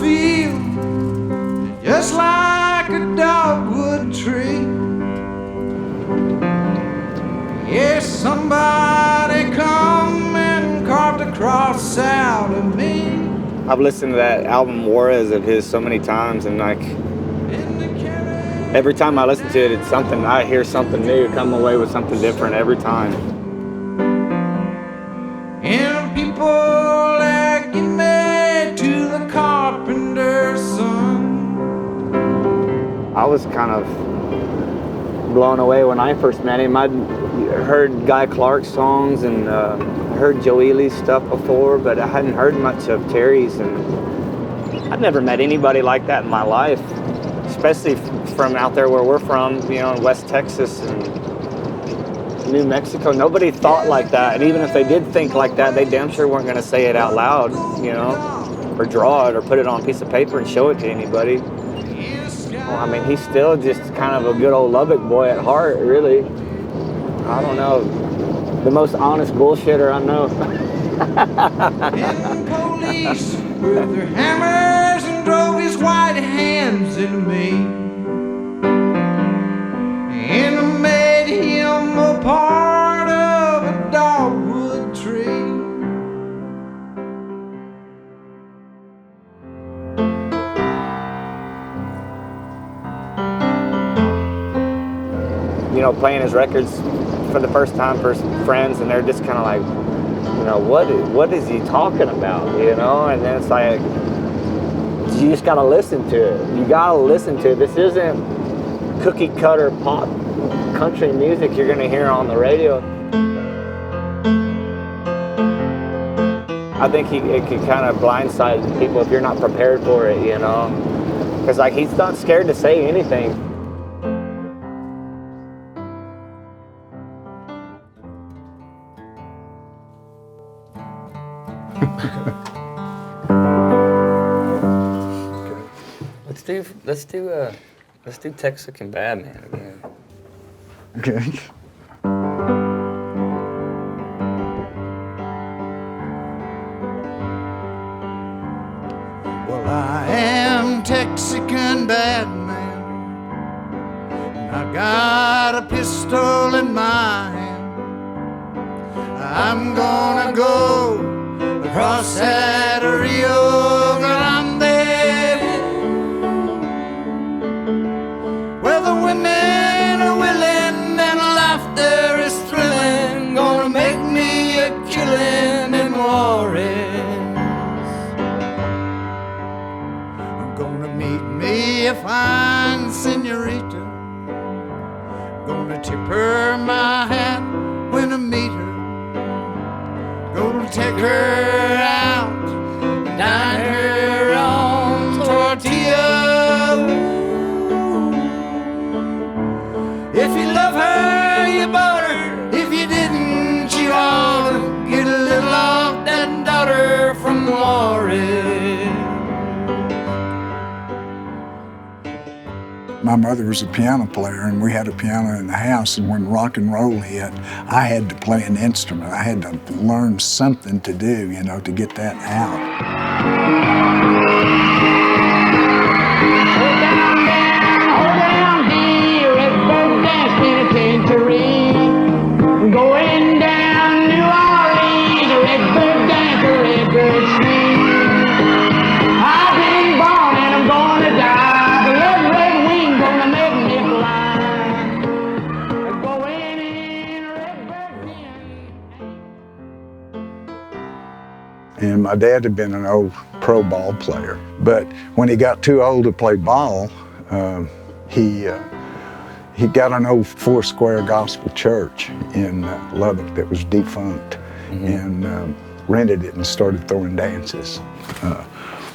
feel just like a dogwood tree. Yes, somebody come and carved a cross out of me. I've listened to that album Juarez of his so many times, and like every time I listen to it, it's something, I hear something new, come away with something different every time. And people like you made to the carpenter's son. I was kind of blown away when I first met him. I'd heard Guy Clark's songs and heard Joe Ely's stuff before, but I hadn't heard much of Terry's, and I'd never met anybody like that in my life, especially from out there where we're from, you know, in West Texas and New Mexico. Nobody thought like that, and even if they did think like that, they damn sure weren't going to say it out loud, you know, or draw it or put it on a piece of paper and show it to anybody. Well, I mean, he's still just kind of a good old Lubbock boy at heart, really. I don't know, the most honest bullshitter I know. And the police with their hammers and drove his white hands into me, and made him a part of a dogwood tree. You know, playing his records for the first time for friends, and they're just kind of like, you know, what is he talking about, you know? And then it's like, you just gotta listen to it. You gotta listen to it. This isn't cookie cutter pop country music you're gonna hear on the radio. I think it can kind of blindside people if you're not prepared for it, you know? Because like, he's not scared to say anything. Let's do Texican Bad Man again. Okay. Well, I am Texican Bad Man, and I got a pistol in my hand. I'm gonna go across that Rio Grande, where the women are willing and life there is thrilling. Gonna make me a killing in Juarez. I'm gonna meet me a fine senorita, gonna tip her my hat when I meet her. Gonna take her out, dine her on tortilla. If you love her, you bought her. If you didn't, you ought to get a little off that daughter from Juarez. My mother was a piano player, and we had a piano in the house, and when rock and roll hit, I had to play an instrument. I had to learn something to do, you know, to get that out. Hold down, dear, Redbird Dance Penitentiary. Going down New Orleans, Redbird Dance, Redbird Street. I've been born and I'm gonna die. And my dad had been an old pro ball player, but when he got too old to play ball, he got an old Foursquare Gospel Church in Lubbock that was defunct, and rented it and started throwing dances.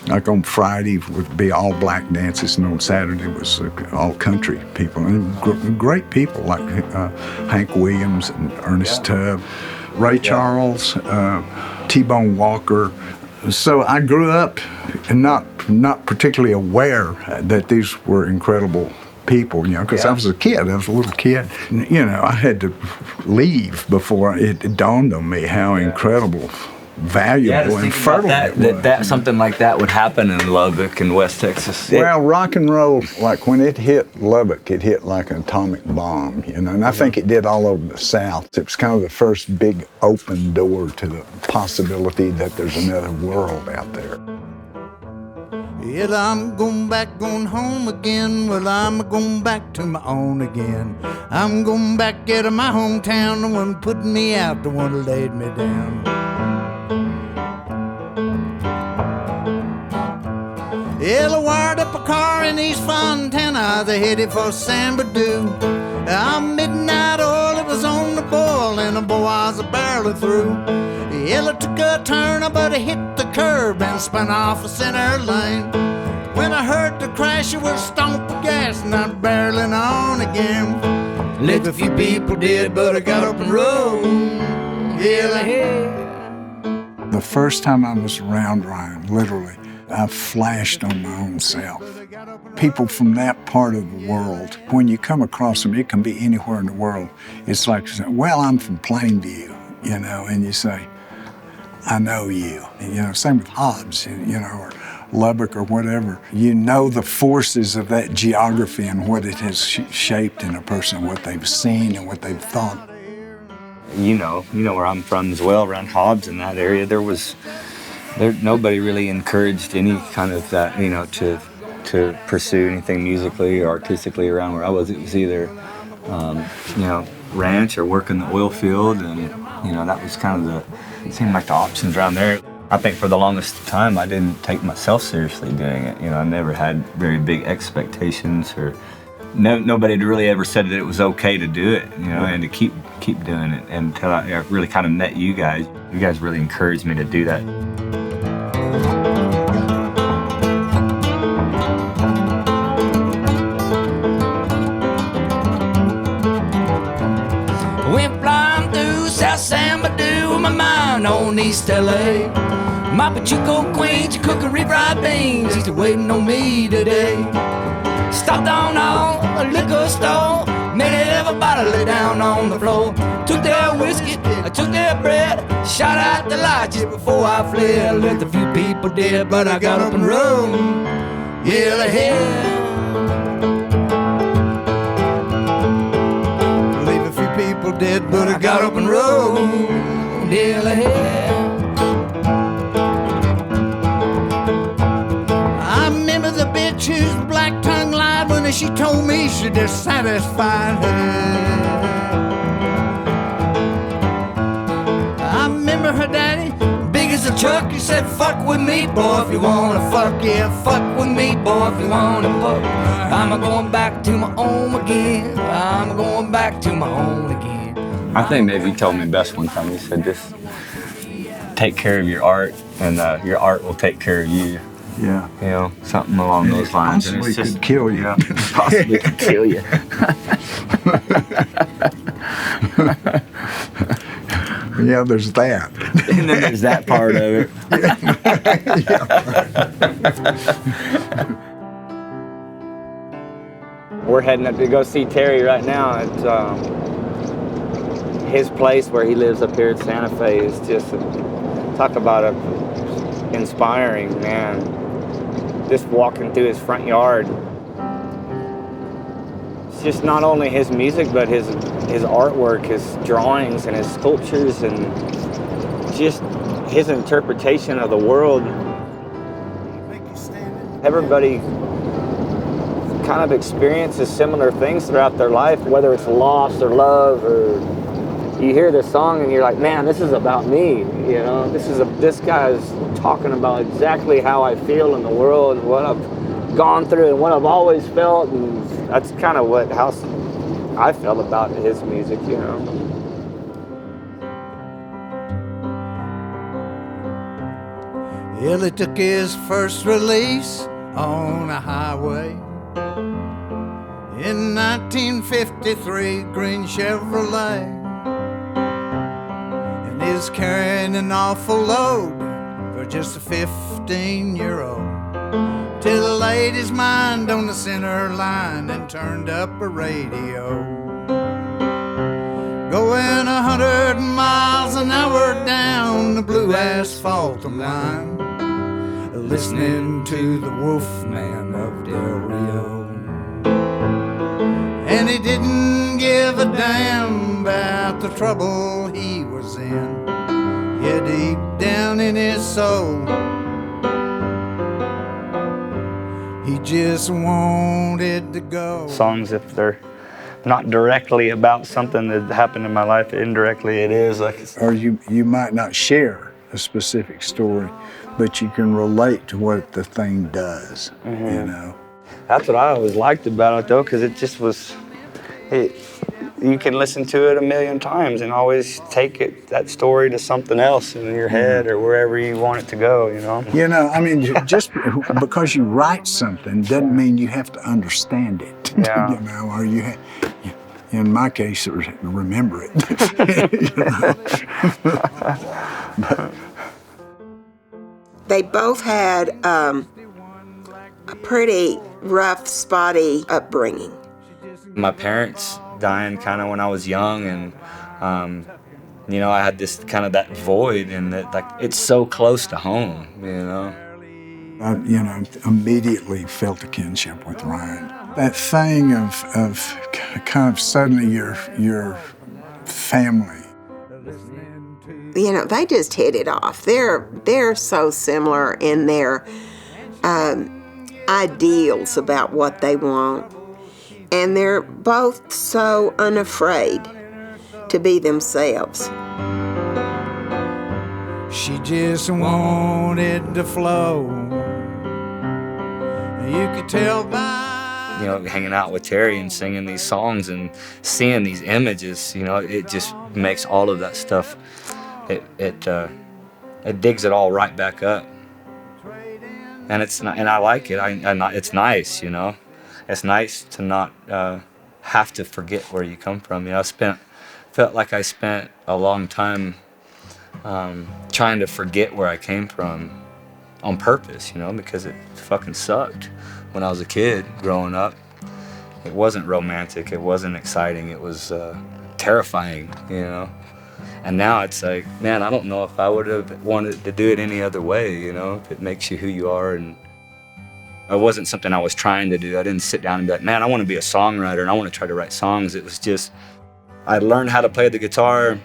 Like on Friday would be all black dances, and on Saturday was all country people, and great people like Hank Williams and Ernest Tubb, Ray Charles, T-Bone Walker. So I grew up and not particularly aware that these were incredible people, you know, because I was a kid. I was a little kid. You know, I had to leave before it dawned on me how incredible valuable and fertile it was. That something like that would happen in Lubbock and West Texas. Well, rock and roll, like when it hit Lubbock, it hit like an atomic bomb, you know, and I think it did all over the South. It was kind of the first big open door to the possibility that there's another world out there. Well, I'm going back, going home again. Well, I'm going back to my own again. I'm going back out of my hometown. The one put me out, the one who laid me down. Well, I wired up a car in East Fontana. They headed for San Badoo. Midnight oil, it was on the boil, and the boy was barely through. Well, it took a turn, but it hit the curb and spun off the center lane. When I heard the crash, it was stomp of gas, and I'm barreling on again. Lived a few people did, but I got up and rode. The first time I was around Ryan, literally, I flashed on my own self. People from that part of the world, when you come across them, it can be anywhere in the world. It's like, well, I'm from Plainview, you know, and you say, I know you. You know, same with Hobbs, you know, or Lubbock or whatever. You know the forces of that geography and what it has shaped in a person, what they've seen and what they've thought. You know where I'm from as well, around Hobbs in that area. Nobody really encouraged any kind of that, you know, to pursue anything musically or artistically around where I was. It was either, you know, ranch or work in the oil field, and you know that was kind of it seemed like the options around there. I think for the longest time I didn't take myself seriously doing it. You know, I never had very big expectations, or nobody had really ever said that it was okay to do it. You know, and to keep doing it until I really kind of met you guys. You guys really encouraged me to do that. On East LA, my Pachuco Queens, cookery fried beans, he's waiting on me today. Stopped down a liquor store, made everybody lay down on the floor. Took their whiskey, I took their bread, shot out the light just before I fled. Left a few people dead, but I got up and rode. Yeah, leave a few people dead, but I got up and rode. I remember the bitch whose black tongue lied when she told me she dissatisfied her. I remember her daddy, big as a truck, he said, fuck with me, boy, if you wanna fuck, yeah, fuck with me, boy, if you wanna fuck. I'm going back to my home again, I'm going back to my home again. I think maybe you told me best one time. You said, just take care of your art, and your art will take care of you. Yeah. You know, something along those lines. Possibly and could kill you. Yeah, possibly could kill you. Yeah, there's that. And then there's that part of it. We're heading up to go see Terry right now. It's his place where he lives up here at Santa Fe is just, talk about inspiring, man. Just walking through his front yard. It's just not only his music, but his artwork, his drawings and his sculptures, and just his interpretation of the world. Everybody kind of experiences similar things throughout their life, whether it's loss or love, or you hear this song and you're like, man, this is about me, you know, this guy's talking about exactly how I feel in the world and what I've gone through and what I've always felt, and that's kind of how I felt about his music, you know. Well, he took his first release on a highway in 1953, green Chevrolet. Is carrying an awful load for just a 15-year-old. Till he laid his mind on the center line and turned up a radio. Going 100 miles an hour down the blue asphalt line, listening to the Wolfman of Del Rio. And he didn't give a damn about the trouble he was in. Yeah, deep down in his soul, he just wanted to go. Songs, if they're not directly about something that happened in my life, indirectly it is. Or you might not share a specific story, but you can relate to what the thing does, you know. That's what I always liked about it, though, because it just was, you can listen to it a million times and always take that story to something else in your head or wherever you want it to go, you know? You know, I mean, just because you write something doesn't mean you have to understand it, Yeah. you know, or in my case, remember it. But, they both had a pretty rough, spotty upbringing. My parents dying kind of when I was young, and you know, I had this kind of that void, and that, like, it's so close to home, you know. I, you know, immediately felt a kinship with Ryan. That thing of kind of suddenly your family. You know, they just hit it off. They're so similar in their ideals about what they want. And they're both so unafraid to be themselves. She just wanted to flow. You could tell by, You know, hanging out with Terry and singing these songs and seeing these images, you know, it just makes all of that stuff, it digs it all right back up. And I like it. It's nice, you know. It's nice to not have to forget where you come from. You know, felt like I spent a long time trying to forget where I came from on purpose, you know, because it fucking sucked when I was a kid growing up. It wasn't romantic. It wasn't exciting. It was terrifying, you know. And now it's like, man, I don't know if I would have wanted to do it any other way, you know, if it makes you who you are. And it wasn't something I was trying to do. I didn't sit down and be like, man, I want to be a songwriter and I want to try to write songs. It was just, I learned how to play the guitar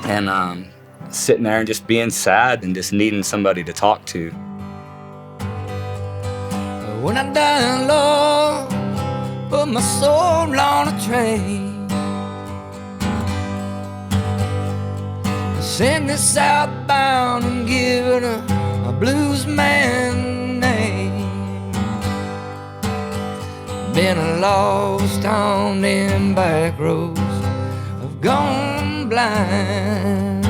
and sitting there and just being sad and just needing somebody to talk to. When I die, Lord, put my soul on a train. Send it southbound and give it a blues man name. Been a lost on them back roads, I've gone blind.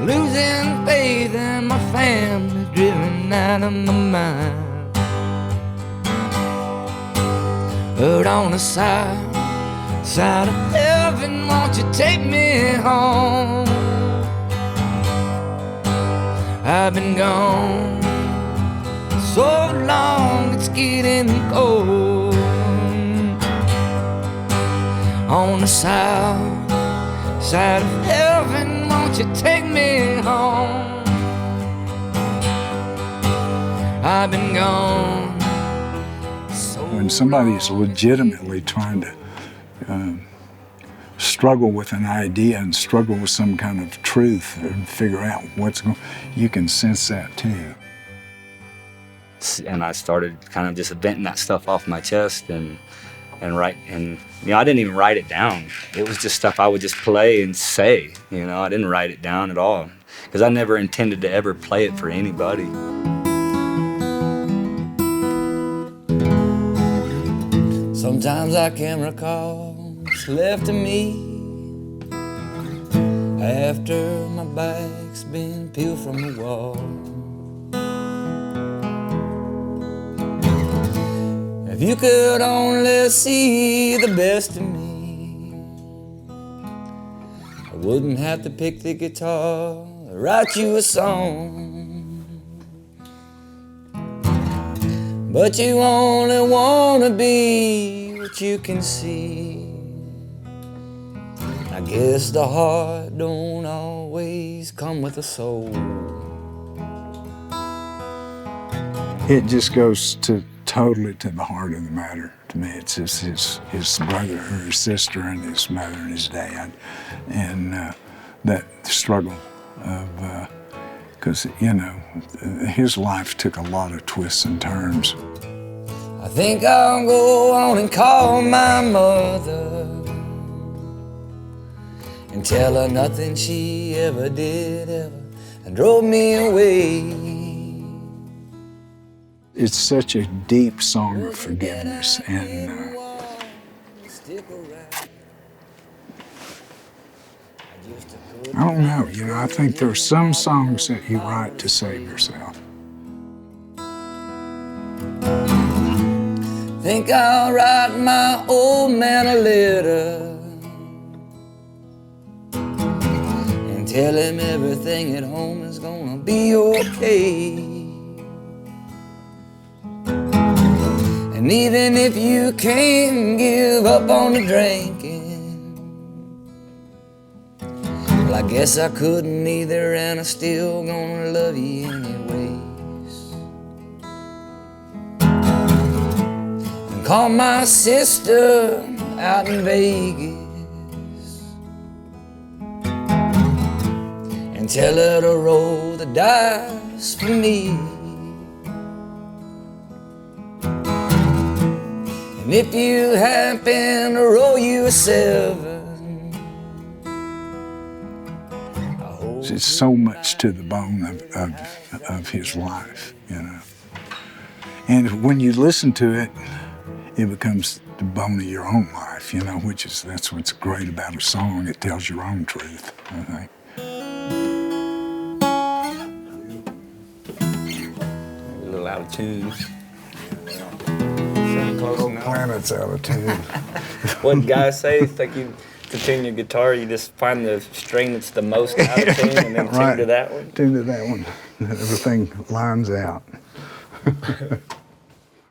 Losing faith in my family, driven out of my mind. But on the side of heaven, won't you take me home? I've been gone so long, it's getting cold. On the south side of heaven, won't you take me home? I've been gone so When somebody's legitimately trying to struggle with an idea and struggle with some kind of truth and figure out what's going, you can sense that too. And I started kind of just venting that stuff off my chest and write, and you know, I didn't even write it down. It was just stuff I would just play and say, you know. I didn't write it down at all because I never intended to ever play it for anybody. Sometimes I can recall what's left of me after my back's been peeled from the wall. If you could only see the best of me, I wouldn't have to pick the guitar or write you a song. But you only wanna be what you can see. I guess the heart don't always come with a soul. It just goes totally to the heart of the matter to me. It's just his brother or his sister and his mother and his dad, and that struggle of, because, you know, his life took a lot of twists and turns. I think I'll go on and call my mother and tell her nothing she ever did ever and drove me away. It's such a deep song of forgiveness, and I don't know, you know, I think there are some songs that you write to save yourself. Think I'll write my old man a letter and tell him everything at home is gonna be okay. And even if you can't give up on the drinking, well, I guess I couldn't either, and I'm still gonna love you anyways. And call my sister out in Vegas and tell her to roll the dice for me. And if you happen to roll you a 7, It's so much to the bone of his life, you know. And when you listen to it, it becomes the bone of your own life, you know, that's what's great about a song. It tells your own truth, I think. A little out of tune. Planet's out of tune. What guys say, it's like you to tune your guitar, you just find the string that's the most out of tune and then Right. tune to that one. Tune to that one. Everything lines out.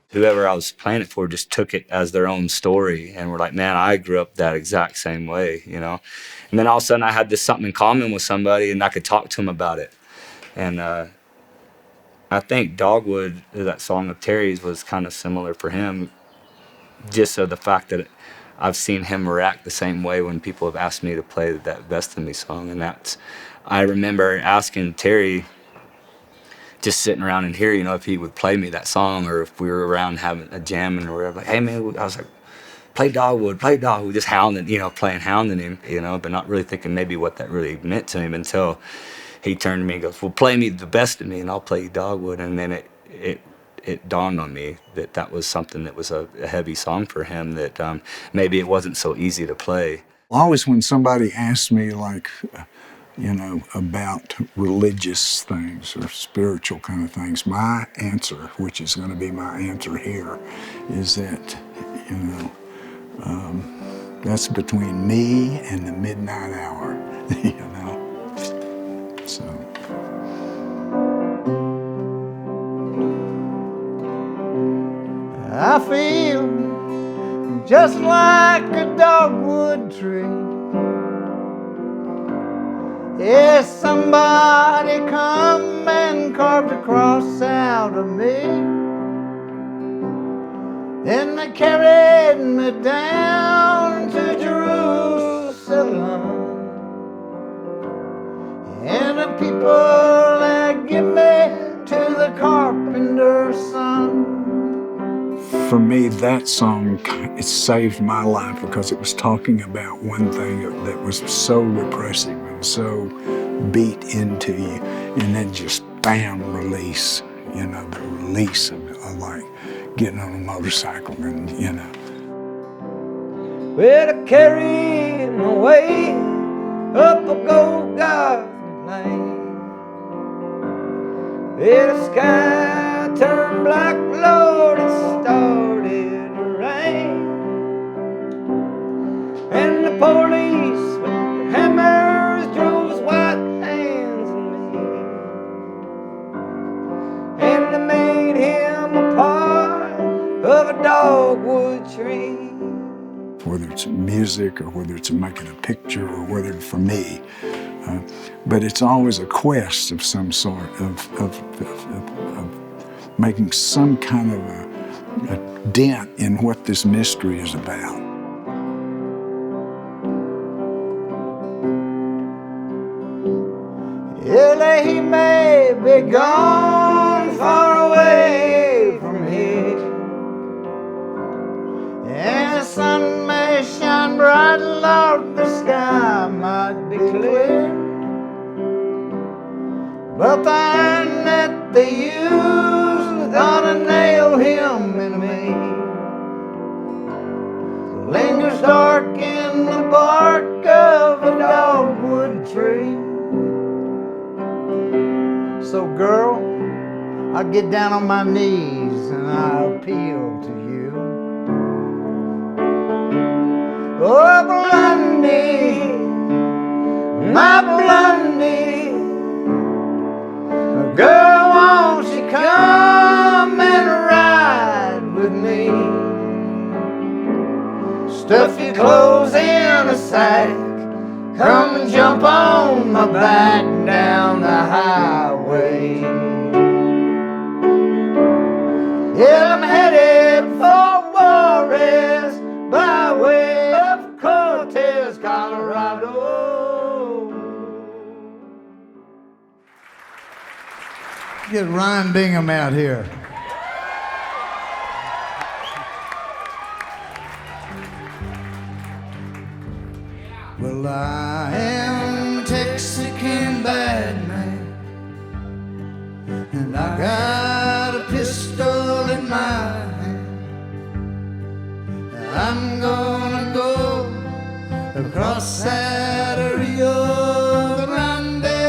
Whoever I was playing it for just took it as their own story and were like, man, I grew up that exact same way, you know? And then all of a sudden I had this something in common with somebody and I could talk to them about it. And I think Dogwood, that song of Terry's, was kind of similar for him, just so the fact that I've seen him react the same way when people have asked me to play that Best of Me song. And I remember asking Terry, just sitting around in here, you know, if he would play me that song, or if we were around having a jamming or whatever, like, hey man, I was like, play Dogwood, just hounding, you know, hounding him, you know, but not really thinking maybe what that really meant to him until he turned to me and goes, well, play me the Best of Me and I'll play you Dogwood. And then it dawned on me that was something that was a heavy song for him, that maybe it wasn't so easy to play. Always when somebody asks me, like, you know, about religious things or spiritual kind of things, my answer, which is going to be my answer here, is that, you know, that's between me and the midnight hour, you know. So. I feel just like a dogwood tree. Yeah, somebody come and carved a cross out of me. Then they carried me down to Jerusalem. And the people that give me to the carpenter's son. For me, that song, it saved my life because it was talking about one thing that was so repressive and so beat into you, and then just bam, release, you know, the release of like getting on a motorcycle and, you know. Well, I carried my way up a gold garden lane. Well, the sky turned black, Lord, it started to rain. And the police with their hammers drove his white hands at me. And they made him a part of a dogwood tree. Whether it's music or whether it's making a picture or whether, for me, but it's always a quest of some sort of making some kind of a dent in what this mystery is about. Well, he may be gone far away from here, and the sun may shine bright, Lord, the sky might be clear, but the iron that they use gonna nail him in me lingers dark in the bark of a dogwood tree. So girl, I get down on my knees and I appeal to you. Oh, Blondie, my Blondie, girl, won't you come and ride with me? Stuff your clothes in a sack, come and jump on my back down the highway. Yeah, I'm headed for Juarez by way of Cortez, Colorado. Get Ryan Bingham out here. Well, I am a Texican bad man, and I got a pistol in my hand. I'm gonna go across that Rio Grande,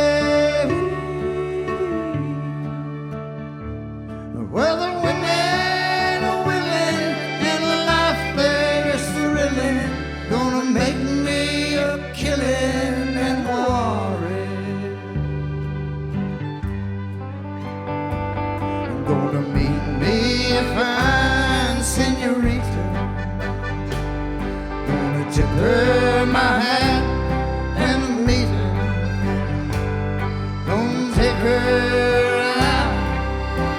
where the women are willing and the life there is thrilling, gonna make me a killing and worry. Gonna meet me a fine senorita, gonna tip her my hat and meet her, gonna take her out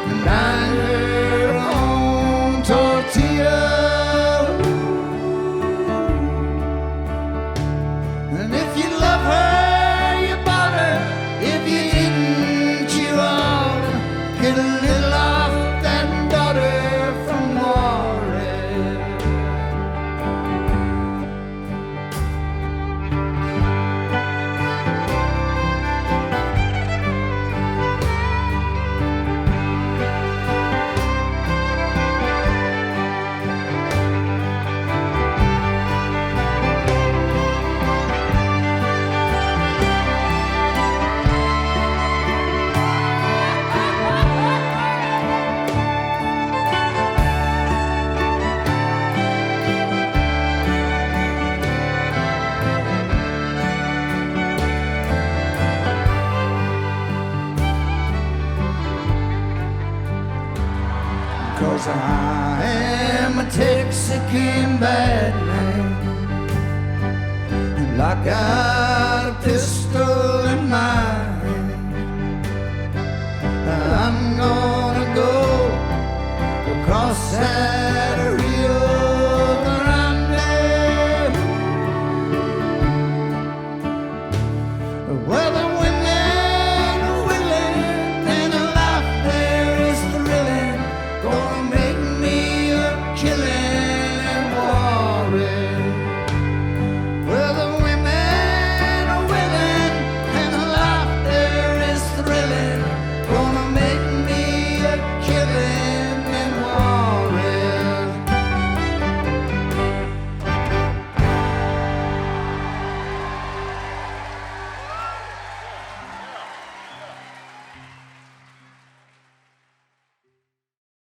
and dine her on tortilla. And if you love her, you bought her. If you didn't, you ought to get a little off that daughter from Juarez. Cause I am a Texican bad man, and I got a pistol in my